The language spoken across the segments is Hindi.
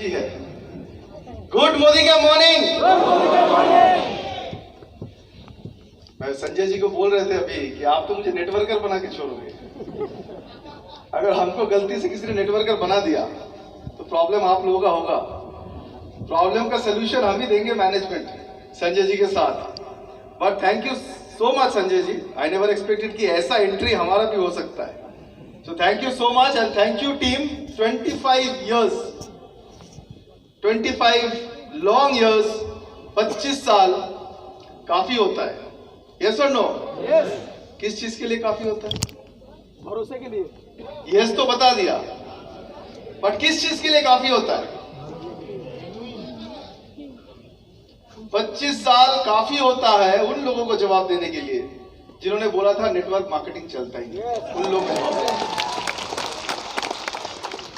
भी है। गुड मोदी का मॉर्निंग। मैं संजय जी को बोल रहे थे अभी कि आप तो मुझे नेटवर्कर बना के छोड़ोगे। अगर हमको गलती से किसी ने नेटवर्कर बना दिया तो प्रॉब्लम आप लोगों का होगा। प्रॉब्लम का सोल्यूशन हम ही देंगे मैनेजमेंट संजय जी के साथ। But thank you so much Sanjay ji, I never expected कि ऐसा एंट्री हमारा भी हो सकता है। So thank you so much and thank you team. 25 years, 25 long years, 25 साल काफी होता है। Yes or no? Yes. किस चीज के लिए काफी होता है? भरोसे के लिए। Yes तो बता दिया, बट किस चीज के लिए काफी होता है? 25 साल काफी होता है उन लोगों को जवाब देने के लिए जिन्होंने बोला था नेटवर्क मार्केटिंग चलता ही नहीं। उन लोगों को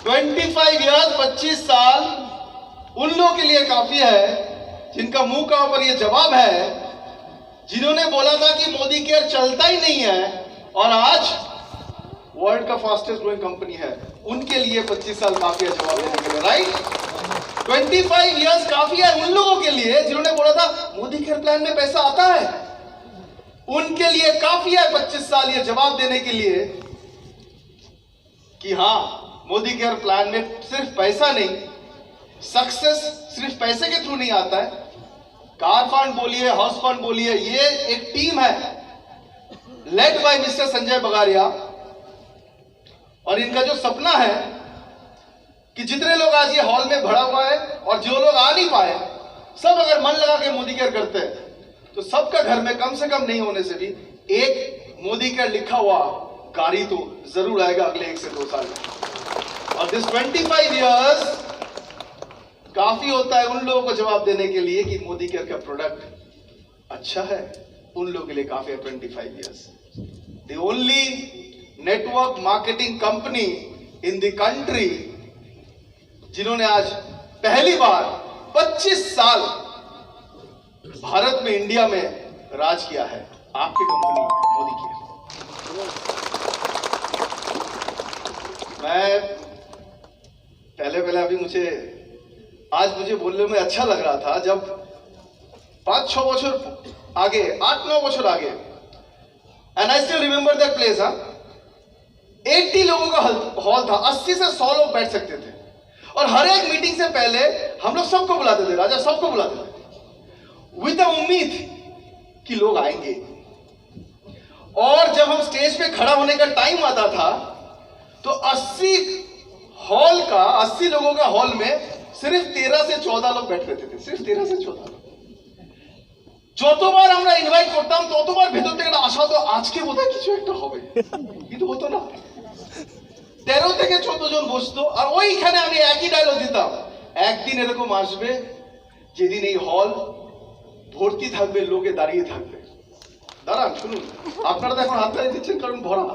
25 इयर्स, 25 साल उन लोगों के लिए काफी है जिनका मुंह का ऊपर ये जवाब है, जिन्होंने बोला था कि मोदी केयर चलता ही नहीं है और आज वर्ल्ड का फास्टेस्ट ग्रोइंग कंपनी है। उनके लिए 25 साल काफी है जवाब देने के लिए, राइट? 25 इयर्स काफी है उन लोगों के लिए जिन्होंने बोला था मोदी केयर प्लान में पैसा आता है। उनके लिए काफी है 25 साल ये जवाब देने के लिए कि हां, मोदी केयर प्लान में सिर्फ पैसा नहीं, सक्सेस सिर्फ पैसे के थ्रू नहीं आता है। कार फंड बोलिए, हाउस फंड बोलिए, ये एक टीम है led by mister Sanjay Bagaria. और इनका जो सपना है कि जितने लोग आज ये हॉल में भरा हुआ है और जो लोग आ नहीं पाए, सब अगर मन लगा के मोदी केयर करते हैं तो सबका घर में कम से कम नहीं होने से भी एक मोदी केयर लिखा हुआ गाड़ी तो जरूर आएगा अगले 1 से 2 साल में। और दिस 25 इयर्स काफी होता है उन लोगों को जवाब देने के लिए कि मोदी केयर का प्रोडक्ट अच्छा है। उन लोगों के लिए काफी है 25 years. The only network marketing company in the country जिन्होंने आज पहली बार 25 साल भारत में, इंडिया में राज किया है, आपकी कंपनी मोदी केयर। मैं पहले अभी मुझे बोलने में अच्छा लग रहा था जब 5-6 बछर आगे, 8-9 बछर आगे, and I still remember that place. 80 लोगों का हॉल था, 80 से 100 लोग बैठ सकते थे और हर एक मीटिंग से पहले हम लोग सबको बुलाते थे, राजा सबको बुलाते थे विद द उम्मीद कि लोग आएंगे। और जब हम स्टेज पे खड़ा होने का टाइम आता था तो 80 लोगों का हॉल में सिर्फ 13 से 14 लोग बैठ रहते थे, सिर्फ 13 से 14 लोग। যতবার আমরা ইনভাইট করতাম ততবার ভেতর থেকে একটা আশা, তো আজকে বোধহয় কিছু একটা হবে, কিন্তু হতো না। 13 থেকে 14 জন বসতো আর ওইখানে আমি একই ডায়লগ দিতাম, একদিন এরকম আসবে যেদিন এই হল ভর্তি থাকবে, লোকে দাঁড়িয়ে থাকবে। দাঁড়ান শুনুন, আপনারা তো এখন হাততালি দিচ্ছেন কারণ ভরা।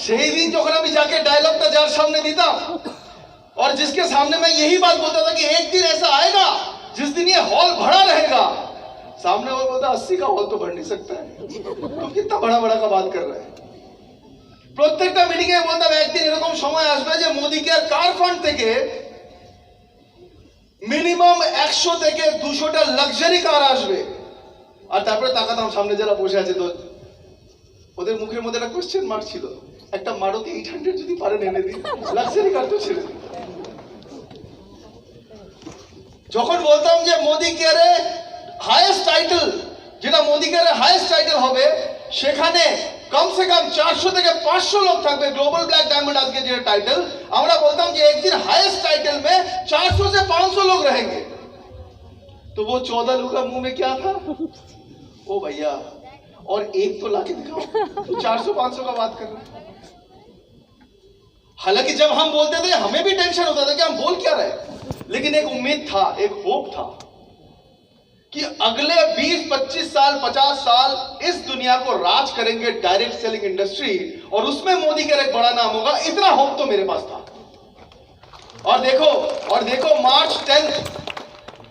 সেই দিন যখন আমি যাকে ডায়লগটা যার সামনে দিতাম और जिसके सामने मैं यही बात बोलता था कि एक दिन ऐसा आएगा जिस दिन ये हॉल भरा रहेगा, सामने वो बोलता 80 का हॉल तो भर नहीं सकता है, तो कितना बड़ा बड़ा का बात कर रहा है। প্রত্যেকটা মিটিং এ বলতাম একদিন এরকম সময় আসবে যে মোদি কেয়ার কার ফান্ড থেকে মিনিমাম 100 থেকে 200টা লাক্সারি কার আসবে। আর তারপরে তাকাতাম সামনে যারা বসে আছে তো ওদের মুখের মধ্যে একটা কোশ্চেন মার্ক ছিল, একটা মারুতি 800 যদি পারেন এনে দিন, লাক্সারি কার তো ছেড়ে দিন। যখন বলতাম যে মোদি কেয়ারে হাইয়েস্ট টাইটেল, যেটা মোদি কেয়ারে হাইয়েস্ট টাইটেল হবে, সেখানে कम से कम 400 থেকে 500 लोग থাকবে, গ্লোবাল ব্ল্যাক डायमंड आज के जो टाइटल, আমরা বলতাম যে एक दिन हाईएस्ट टाइटल में 400 से 500 लोग रहेंगे। तो वो 14 लोगों का मुंह में क्या था, ओ भैया और एक तो लाके दिखाओ, तो 400-500 का बात कर रहे हैं। हालांकि जब हम बोलते थे हमें भी टेंशन होता था कि हम बोल क्या रहे, लेकिन एक उम्मीद था, एक होप था कि अगले 20-25 साल, 50 साल इस दुनिया को राज करेंगे डायरेक्ट सेलिंग इंडस्ट्री और उसमें मोदी का एक बड़ा नाम होगा। इतना होप तो मेरे पास था। और देखो मार्च 10,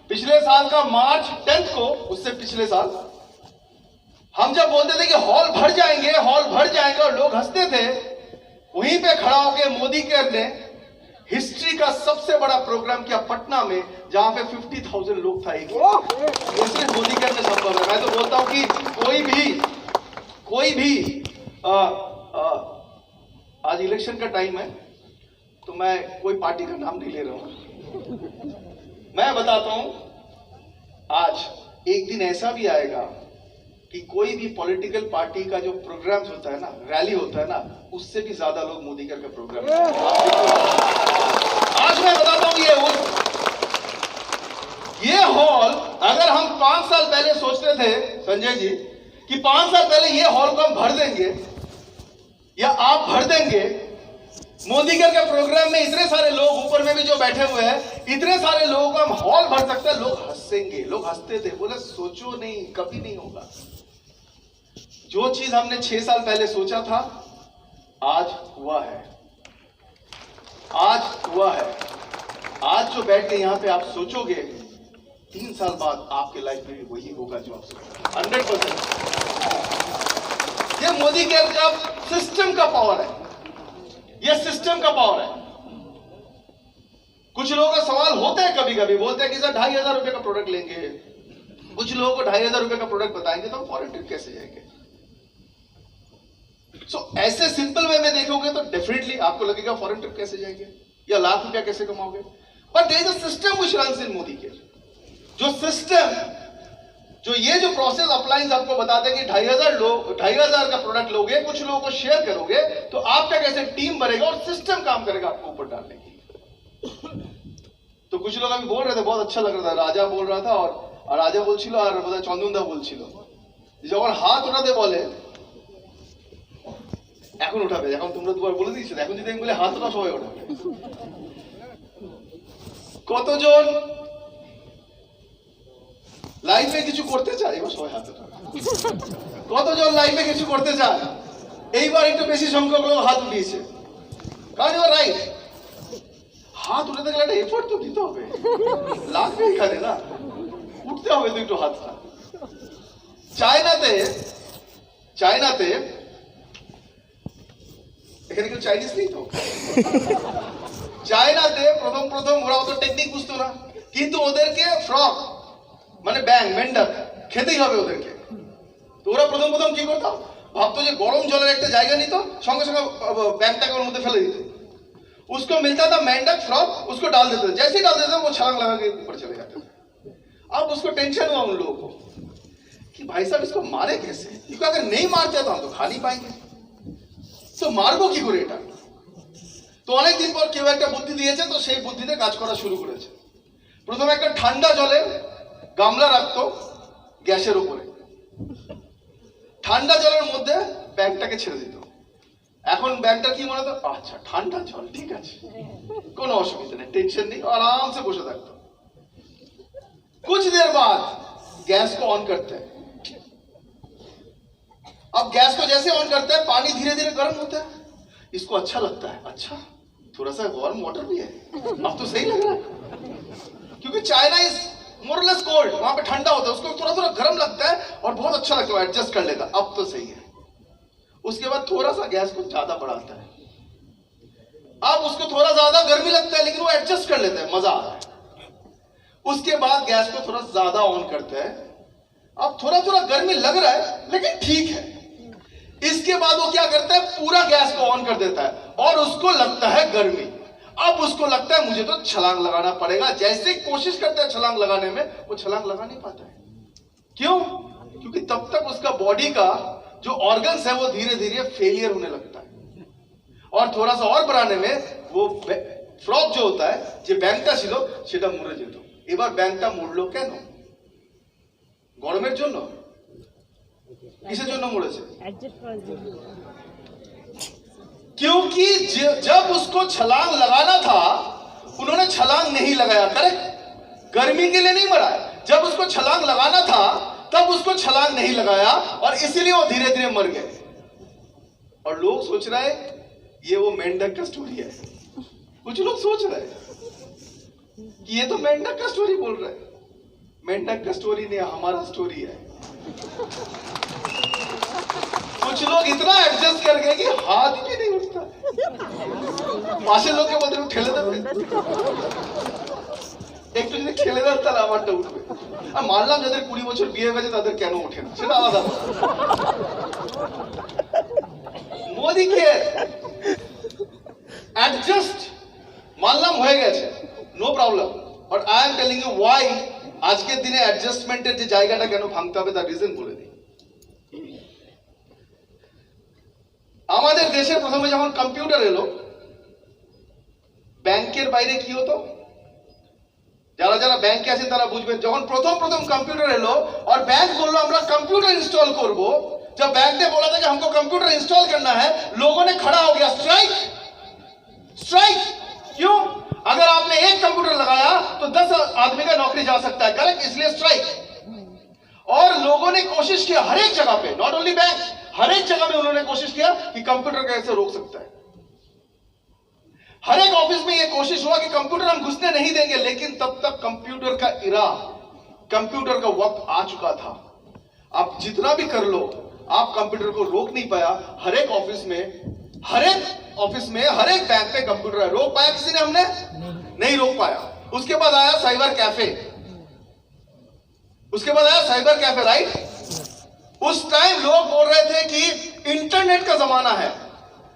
पिछले साल का मार्च 10 को, उससे पिछले साल हम जब बोलते थे कि हॉल भर जाएंगे और लोग हंसते थे, वहीं पे खड़ा होकर मोदी केयर ने हिस्ट्री का सबसे बड़ा प्रोग्राम किया पटना में, जहां पे 50,000 लोग था एक ही। ये सिर्फ मोदी केयर में संभव है। मैं तो बोलता हूं कि कोई भी आज इलेक्शन का टाइम है, तो मैं कोई पार्टी का नाम नहीं ले रहा हूं। मैं बताता हूं, आज एक दिन ऐसा भी आएगा कि कोई भी पॉलिटिकल पार्टी का जो प्रोग्राम होता है ना, रैली होता है ना, उससे भी ज्यादा लोग मोदी केयर का प्रोग्राम। आज मैं बताता हूं, ये हॉल अगर हम 5 साल पहले सोचते थे संजय जी कि 5 साल पहले ये हॉल को हम भर देंगे या आप भर देंगे, मोदी केयर के प्रोग्राम में इतने सारे लोग, ऊपर में भी जो बैठे हुए हैं, इतने सारे लोगों को हम हॉल भर सकते हैं, लोग हंसेंगे। लोग हंसते थे, बोले सोचो नहीं, कभी नहीं होगा। जो चीज हमने 6 साल पहले सोचा था, आज हुआ है। आज जो बैठ के यहां पे आप सोचोगे, 3 साल बाद आपके लाइफ में भी वही होगा जो आप सोचोगे, 100%। ये मोदी केयर का सिस्टम का पावर है, ये सिस्टम का पावर है। कुछ लोगों का सवाल होता है, कभी कभी बोलते हैं कि सर 2,500 रुपए का प्रोडक्ट लेंगे। कुछ लोगों को 2,500 रुपए का प्रोडक्ट बताएंगे तो हम फॉरेन ट्रिप कैसे जाएंगे। ऐसे सिंपल वे में देखोगे तो डेफिनेटली आपको लगेगा फॉरेन ट्रिप कैसे जाएंगे या लाख रुपया कैसे कमाओगे। But there is a system which runs in Modi care. जो सिस्टम, ये जो प्रोसेस अप्लाइंस आपको बताते हैं कि 2,500 का प्रोडक्ट लोगे, कुछ लोगों को शेयर करोगे, तो आपका कैसे टीम बनेगा और सिस्टम काम करेगा आपको ऊपर डालने की। तो कुछ लोग अभी बोल रहे थे, बहुत अच्छा लग रहा था, राजा बोल रहा था और राजा बोलছিল আর বোধহয় চন্দনদা বলছিল, যখন হাত উঠাতে বলে এখন উঠাবে, এখন তোমরা দুবার বলে দিয়েছো, এখন যদি আমি বলি হাত উঠা সবাই উঠাবে। কতজন লাইফে কিছু করতে চায়, এবার সবাই হাত উঠাবে। কতজন লাইফে কিছু করতে চায়, এইবার একটু বেশি সংখ্যক লোক হাত উঠিয়েছে। কারণ ইউ আর রাইট, হাত উঠাতে গেলে একটা এফোর্ট তো দিতে হবে, লাগবে এখানে না, উঠতে হবে তো একটু হাতটা। চায়নাতে এখানে কেউ চাইনিজ নেই তো? চায়নাতে প্রথম ওরা অত টেকনিক বুঝতো না, কিন্তু ওদেরকে ফ্রগ মানে ব্যাং মেন্ডার খেতেই হবে ওদেরকে। তো ওরা প্রথম কি করতো, ভাবতো যে গরম জলের একটা জায়গা নিত, সঙ্গে সঙ্গে ব্যাংটাকে ওর মধ্যে ফেলে দিত। उसको मिलता था मेंढक फ्रॉग, उसको डाल देते थे, जैसे ही डाल देते थे वो छलांग लगा के ऊपर चले जाते थे। अब उसको टेंशन हुआ उन लोगों को कि भाई साहब इसको मारे कैसे, क्योंकि अगर नहीं मारते तो हम तो खा नहीं पाएंगे, तो मारबो কি করে এটা। তো অনেকদিন পর কেউ একটা বুদ্ধি দিয়েছে, তো সেই বুদ্ধিতে কাজ করা শুরু করেছে। প্রথমে একটা ঠান্ডা জলে গামলা রাখতো গ্যাসের উপরে, ঠান্ডা জলের মধ্যে ব্যাগটাকে ছেড়ে দিত। এখন ব্যাগটা কি মনে হতো, আচ্ছা ঠান্ডা জল, ঠিক আছে, কোনো অসুবিধা নেই, টেনশন नहीं, आराम से বসে থাকতো। कुछ देर बाद गैस को ऑन करते हैं। अब गैस को जैसे ऑन करते हैं, पानी धीरे धीरे गर्म होता है, इसको अच्छा लगता है, अच्छा थोड़ा सा वार्म वाटर भी है, अब तो सही लग रहा है, क्योंकि China is more less cold, वहां पे ठंडा होता है, उसको थोड़ा थोड़ा गर्म लगता है और बहुत अच्छा लगता है, एडजस्ट कर लेता, अब तो सही है। उसके बाद थोड़ा सा गैस को ज्यादा बढ़ाता है, अब उसको थोड़ा ज्यादा गर्मी लगता है, लेकिन वो एडजस्ट कर लेता है, मजा आता है। उसके बाद गैस को थोड़ा ज्यादा ऑन करते हैं, अब थोड़ा थोड़ा गर्मी लग रहा है लेकिन ठीक है। इसके बाद वो क्या करता है, पूरा गैस को ऑन कर देता है और उसको लगता है गर्मी। अब उसको लगता है मुझे तो छलांग लगाना पड़ेगा, जैसे कोशिश करता है छलांग लगाने में, वो छलांग लगा नहीं पाता है। क्यों? क्योंकि तब तक उसका बॉडी का जो ऑर्गन्स है वो धीरे धीरे फेलियर होने लगता है, और थोड़ा सा और बढ़ाने में वो फ्रॉग जो होता है, যে ব্যাংকটা ছিল সেটা মরে যেত। এবার ব্যাংকটা মরলো কেন? গরমের জন্য? किसের জন্য মরেছে? क्योंकि जब उसको छलांग लगाना था, उन्होंने छलांग नहीं लगाया, करेक्ट? गर्मी के लिए नहीं मरा है, जब उसको छलांग लगाना था तब उसको छलांग नहीं लगाया, और इसीलिए वो धीरे धीरे मर गए। और लोग सोच रहे हैं ये वो मेंढक का स्टोरी है, कुछ लोग सोच रहे हैं कि ये तो मेंढक का स्टोरी बोल रहे हैं। मेंढक का स्टोरी नहीं, हमारा स्टोरी है। कुछ लोग इतना एडजस्ट कर गए कि हाथ भी नहीं उठता, পাশের লোককে বলতে ঠেলে দেবে, একটু যদি ঠেলে দেন তাহলে আমারটা উঠবে। আর মানলাম যাদের 20 বছর বিয়ে হয়ে গেছে তাদের কেন ওঠে না সেটা আলাদা। মোদি কে অ্যাডজাস্ট মানলাম হয়ে গেছে, no problem, but I am telling you why আজকের দিনে অ্যাডজাস্টমেন্টের যে জায়গাটা কেন ভাঙতে হবে তার রিজন বলে দিই। আমাদের দেশে প্রথমে যখন কম্পিউটার এলো, ব্যাংকের বাইরে কি হতো, যারা যারা ব্যাংকে আছেন তারা বুঝবেন, যখন প্রথম कंप्यूटर एलो और बैंक बोलो हमरा कंप्यूटर इंस्टॉल करबो, जब बैंक ने बोला था कि हमको कंप्यूटर इंस्टॉल करना है, लोगों ने खड़ा हो गया, स्ट्राइक स्ट्राइक। क्यों? अगर आपने एक कंप्यूटर लगाया तो 10 आदमी का नौकरी जा सकता है, करेक्ट, इसलिए स्ट्राइक। और लोगों ने कोशिश किया हर एक जगह पे, नॉट ओनली बैंक, हर एक जगह में उन्होंने कोशिश किया कि कंप्यूटर कैसे रोक सकता है। हर एक ऑफिस में यह कोशिश हुआ कि कंप्यूटर हम घुसने नहीं देंगे, लेकिन तब तक कंप्यूटर का इरा, कंप्यूटर का वक्त आ चुका था। आप जितना भी कर लो, आप कंप्यूटर को रोक नहीं पाया। हर एक ऑफिस में, हर एक बैंक पे कंप्यूटर है। रोक पाया किसी ने? हमने नहीं रोक पाया। उसके बाद आया साइबर कैफे, राइट। उस टाइम लोग बोल रहे थे कि इंटरनेट का जमाना है,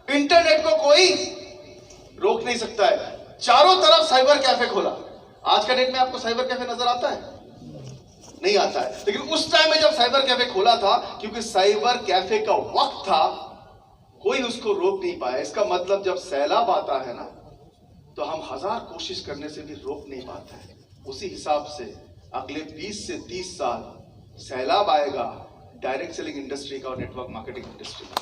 इंटरनेट को कोई रोक नहीं सकता है, चारों तरफ साइबर कैफे खोला। आज का डेट में आपको साइबर कैफे नजर आता है? नहीं आता है। लेकिन उस टाइम में जब साइबर कैफे खोला था, क्योंकि साइबर कैफे का वक्त था, कोई उसको रोक नहीं पाया। इसका मतलब जब सैलाब आता है ना, तो हम 1000 कोशिश करने से भी रोक नहीं पाते हैं। उसी हिसाब से अगले 20 से 30 साल सैलाब आएगा डायरेक्ट सेलिंग इंडस्ट्री का और नेटवर्क मार्केटिंग इंडस्ट्री का।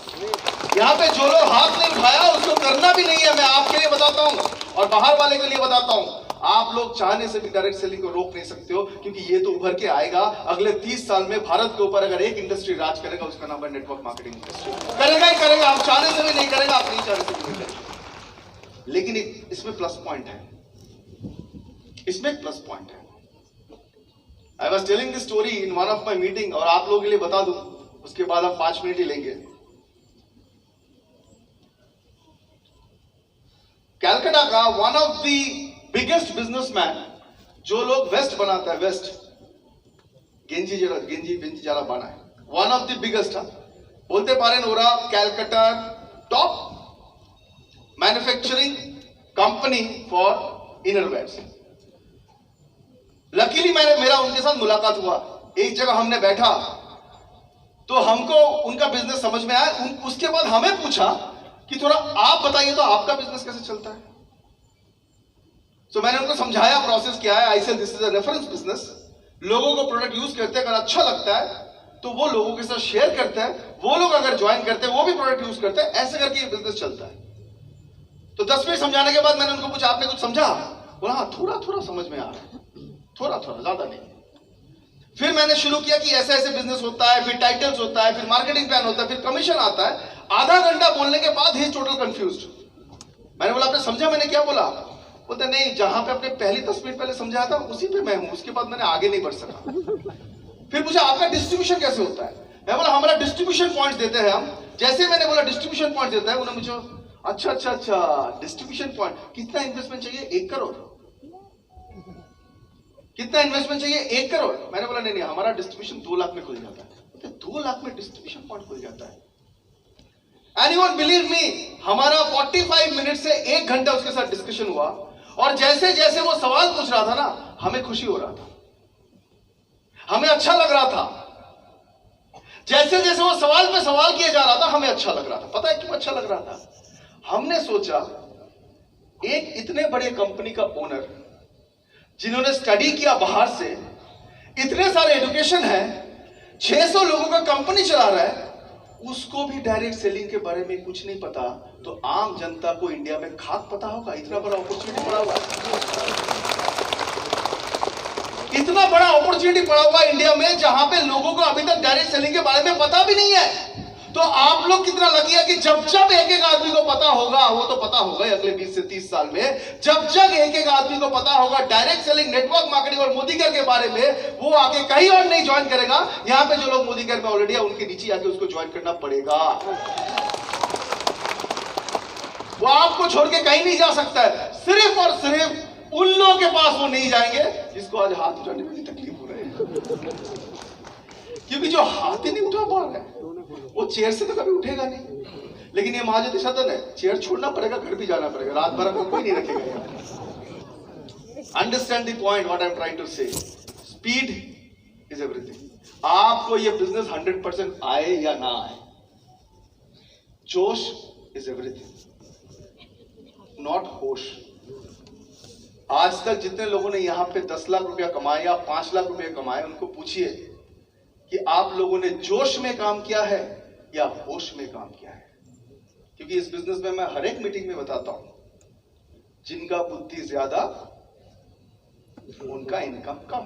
यहाँ पे जो लोग हाथ नहीं उठाया उसको करना भी नहीं है। मैं आपके लिए बताता हूँ और बाहर वाले के लिए बताता हूँ, आप लोग चाहने से भी डायरेक्ट सेलिंग को रोक नहीं सकते हो, क्योंकि ये तो उभर के आएगा। अगले 30 साल में भारत के ऊपर अगर एक इंडस्ट्री राज करेगा, उसका नाम है नेटवर्क मार्केटिंग इंडस्ट्री। करेगा ही करेगा, आप चाहने से भी नहीं करेगा, आप नहीं चाहने से भी नहीं करेगा। लेकिन इसमें प्लस पॉइंट है, इसमें एक प्लस पॉइंट है। I was telling this story in one of my meeting, और आप लोगों के लिए बता दूं, उसके बाद आप 5 मिनट ही लेंगे। कैलकाटा का one of the biggest businessman, जो लोग वेस्ट बनाता है, वेस्ट गेंजी जरा बना है, वन ऑफ द बिगेस्ट, बोलते पारे ओरा Calcutta top manufacturing company for innerwears. Luckily मेरा उनके साथ मुलाकात हुआ, एक जगह हमने बैठा तो हमको उनका बिजनेस समझ में आया। उसके बाद हमें पूछा कि थोड़ा आप बताइए तो आपका बिजनेस कैसे चलता है। तो मैंने उनको समझाया प्रोसेस क्या है। I said this is a reference business, लोगों को प्रोडक्ट यूज करते हैं, अगर अच्छा लगता है तो वो लोगों के साथ शेयर करते हैं, वो लोग अगर ज्वाइन करते हैं वो भी प्रोडक्ट यूज करते हैं, ऐसे करके ये बिजनेस चलता है। तो 10 मिनट समझाने के बाद मैंने उनको पूछा आपने कुछ समझा? बोला हाँ थोड़ा थोड़ा समझ में आ रहा है, थोड़ा थोड़ा, ज्यादा नहीं। फिर मैंने शुरू किया कि ऐसे ऐसे बिजनेस होता है, फिर टाइटल्स होता है, फिर मार्केटिंग प्लान होता है, फिर कमीशन आता है। आधा घंटा बोलने के बाद ही टोटल कंफ्यूज्ड। मैंने बोला आपने समझा मैंने क्या बोला? बोलते नहीं, जहां पे आपने पहली 10 मिनट पहले समझाया था उसी पे मैं हूं, उसके बाद मैंने आगे नहीं बढ़ सका। फिर पूछा आपका डिस्ट्रीब्यूशन कैसे होता है? मैं बोला हमारा डिस्ट्रीब्यूशन पॉइंट्स देते हैं हम। जैसे मैंने बोला डिस्ट्रीब्यूशन पॉइंट देता है, उन्होंने मुझे अच्छा डिस्ट्रीब्यूशन पॉइंट, कितना इन्वेस्टमेंट चाहिए? 1 करोड़। कितना इन्वेस्टमेंट चाहिए? 1 करोड़। मैंने बोला नहीं हमारा डिस्ट्रीब्यूशन 2 लाख में खुल जाता है। 2 लाख में डिस्ट्रीब्यूशन पॉइंट खुल जाता है? And you won't believe me, हमारा 45 मिनट से 1 घंटा उसके साथ डिस्कशन हुआ, और जैसे जैसे वो सवाल पूछ रहा था ना, हमें खुशी हो रहा था, हमें अच्छा लग रहा था। जैसे जैसे वो सवाल पे सवाल किया जा रहा था, हमें अच्छा लग रहा था। पता है क्यों अच्छा लग रहा था? हमने सोचा एक इतने बड़े कंपनी का ओनर, जिन्होंने स्टडी किया बाहर से, इतने सारे एजुकेशन है, 600 लोगों का कंपनी चला रहा है, उसको भी डायरेक्ट सेलिंग के बारे में कुछ नहीं पता, तो आम जनता को इंडिया में खाक पता होगा? इतना बड़ा अपॉर्चुनिटी पड़ा हुआ, इतना बड़ा अपॉर्चुनिटी पड़ा हुआ इंडिया में, जहां पे लोगों को अभी तक डायरेक्ट सेलिंग के बारे में पता भी नहीं है। तो आप लोग कितना लकी है कि जब जब एक एक आदमी को पता होगा, वो तो पता होगा अगले 20 से 30 साल में, जब जब एक एक आदमी को पता होगा डायरेक्ट सेलिंग, नेटवर्क मार्केटिंग और मोदी केयर के बारे में, वो आके कहीं और नहीं ज्वाइन करेगा। यहां पे जो लोग मोदी केयर में ऑलरेडी है, उनके नीचे आके उसको ज्वाइन करना पड़ेगा। वो वो आपको छोड़ के कहीं नहीं जा सकता है। सिर्फ और सिर्फ उन लोगों के पास वो नहीं जाएंगे जिसको आज हाथ उठाने में भी तकलीफ हो रही है, क्योंकि जो हाथ ही नहीं उठा पा रहा है वो चेयर से तो कभी उठेगा नहीं। लेकिन ये महाज्योति सदन है, चेयर छोड़ना पड़ेगा, घर भी जाना पड़ेगा, रात भर आपको कोई नहीं रखेगा। Understand the point what I am trying to say, speed is everything. आपको ये बिजनेस 100% आए या ना आए, जोश इज एवरीथिंग, नॉट होश। आज तक जितने लोगों ने यहां पे 10 लाख रुपया कमाए या 5 लाख रुपया कमाए, उनको पूछिए कि आप लोगों ने जोश में काम किया है या होश में काम किया है। क्योंकि इस बिजनेस में मैं हर एक मीटिंग में बताता हूं, जिनका बुद्धि ज्यादा उनका इनकम कम,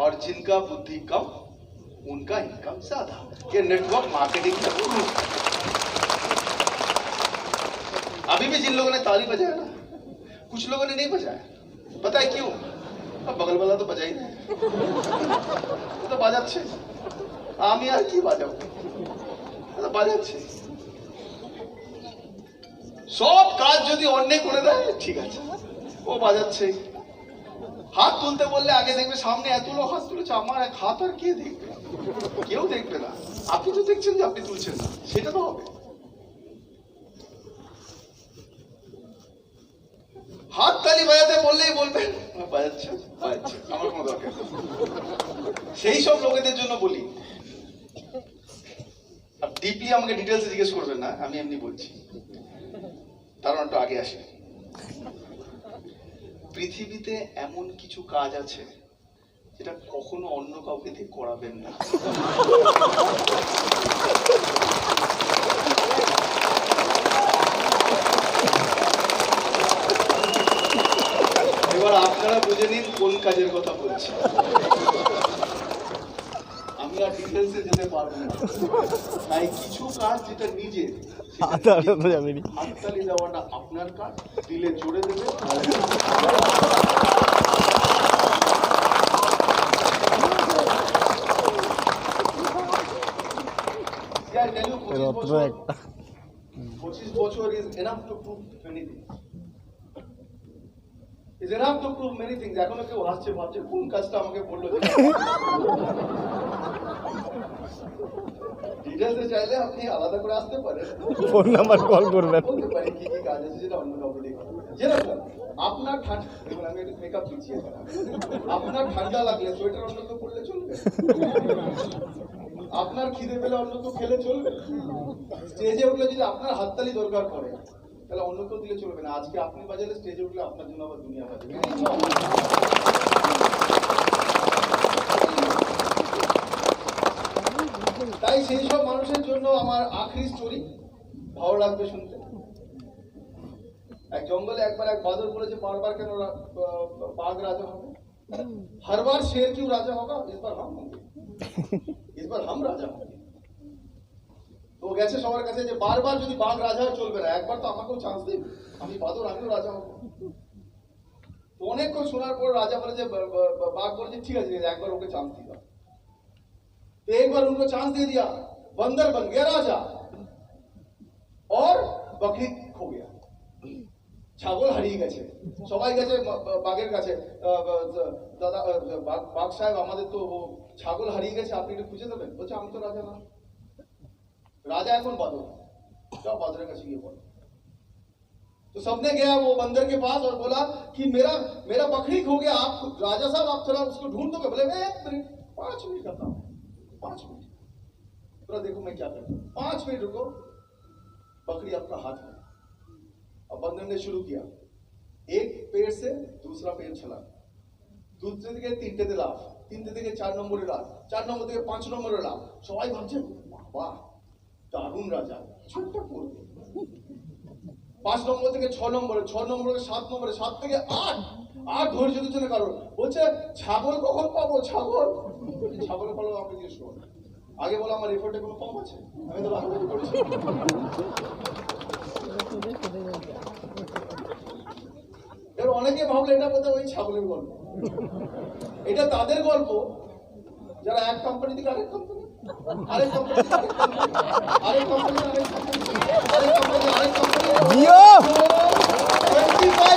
और जिनका बुद्धि कम उनका इनकम ज्यादा। ये नेटवर्क मार्केटिंग का रूल है। अभी भी जिन लोगों ने ताली बजाया ना, कुछ लोगों ने नहीं बजाया, पता है क्यों? अब बगल वाला तो बजा ही नहीं, तो बाजा अच्छे आम यार की बाजा तो बाजा अच्छे সব কাজ যদি অন্য করে দেয় ঠিক আছে, ও বাজাচ্ছে। হাত তুলতে বললে আগে দেখবে সামনে এত লোক হাত তুলেছে, আমার এক হাত আর কে দেখবে? কেউ দেখবে না। আপনি তো দেখছেন যে আপনি তুলছেন না, সেটা তো হবে। হাত তালি বাজাতে বললেই বলবেন বাজাচ্ছে বাজাচ্ছে, আমার কোনো দরকার নেই। সেই সব লোকেদের জন্য বলি, আর ডিপলি আমাকে ডিটেলসে জিজ্ঞেস করবেন না, আমি এমনি বলছি। কারণটা আগে আসে, পৃথিবীতে এমন কিছু কাজ আছে যেটা কখনো অন্য কাউকে দিয়ে করাবেন না। এবার আপনারা বুঝে নিন কোন কাজের কথা বলছি। আমি আর ডিটেলসে যেতে পারবো না, তাই কিছু কাজ যেটা নিজের, হাততালি দেওয়াটা আপনার কাজ, দিলে জোরে দেবে। Yeah, I tell you, 25 বছর is enough to prove many things. Is enough to prove many things. এখনো কেউ হাসছে, ভাবছে কোন কাজটা আমাকে বললো। ডিটেলসে চাইলে আপনি আলাদা করে আসতে পারেন, ফোন নাম্বার কল করবেন, বলতে পারি কি কি কাজ আছে যেটা অন্য কাউকে দিয়ে করা যাবে। যেরকম আপনার ঠান্ডা, দেখুন আমি একটু মেকআপ দিচ্ছি, আপনার ঠান্ডা লাগলে সোয়েটার অন্য কেউ পরলে চলবে? আপনার খিদে পেলে অন্য কেউ খেলে চলবে? স্টেজে উঠলে যদি আপনার হাততালি দরকার পড়ে, তাহলে অন্য কেউ দিলে চলবে না। আজকে আপনি বাজালে স্টেজে উঠলে আপনার জন্য আবার দুনিয়া বাজাবে। তাই সেই সব মানুষের জন্য আমার আখরি স্টোরি ভালো লাগবে শুনতে। এক জঙ্গলে একবার এক বাদর বলেছে, বারবার কেন বাঘ রাজা হবে? हर बार शेर क्यों राजा होगा? इस बार हम होंगे, इस बार हम राजा होंगे। তো গেছে সবার কাছে যে বারবার যদি বাঘ রাজা চলবে না, একবার তো আমাকেও চান্স দিন, আমি বাদর, আমিও রাজা হব। তো অনেকক্ষণ শোনার পর রাজা বলে যে, বাঘ বলেছে ঠিক আছে একবার ওকে চান্স দিবা। तो एक बार उनको चांस दे दिया, बंदर बन गया राजा और बकरी खो गया। ছাগল হারিয়ে গেছে, সবাই গেছে বাঘের কাছে, দাদা বাঘ সাহেব আমাদের তো ছাগল হারিয়ে গেছে, আপনি একটু খুঁজে দেবেন। বলছে আমি তো রাজা না, রাজা এখন বাদর, যাও বাদরের কাছে গিয়ে বলো। तो सबने गया वो बंदर के पास और बोला कि मेरा बकरी खो गया, आप राजा साहब आप थोड़ा उसको ढूंढ दोगे? बोले 1 मिनट, 5 मिनट का काम, 5 मिनट, थोड़ा देखो मैं क्या करता हूँ। 5 मिनट रुको, बकरी आपका हाथ में। अब बंदर ने शुरू किया, एक पेड़ से दूसरा पेड़ चला, दूसरे থেকে তিনটে লাফ, তিনটে থেকে 4 নম্বরে লাফ, 4 নম্বর থেকে 5 নম্বরে লাফ। সবাই ভাবছে বাহ দারুণ রাজা, ছোট্ট করবে। 5 নম্বর থেকে 6 নম্বরে, 6 নম্বর থেকে 7 নম্বরে, 7 থেকে 8 ধৈর্য দিচ্ছে না কারণ। বলছে ছাগল কখন পাবো? ছাগল পাবো আপনি জিজ্ঞেস করুন। আগে বলো আমার এফোর্টে কোনো কম আছে? আমি তো ভালো করেছি। এবার অনেকে ভাবলে এটা বোধহয় ওই ছাগলের গল্প। এটা তাদের গল্প যারা এক কোম্পানি থেকে আরেক কোম্পানি अरे कंपनी अरे कंपनी जियो 25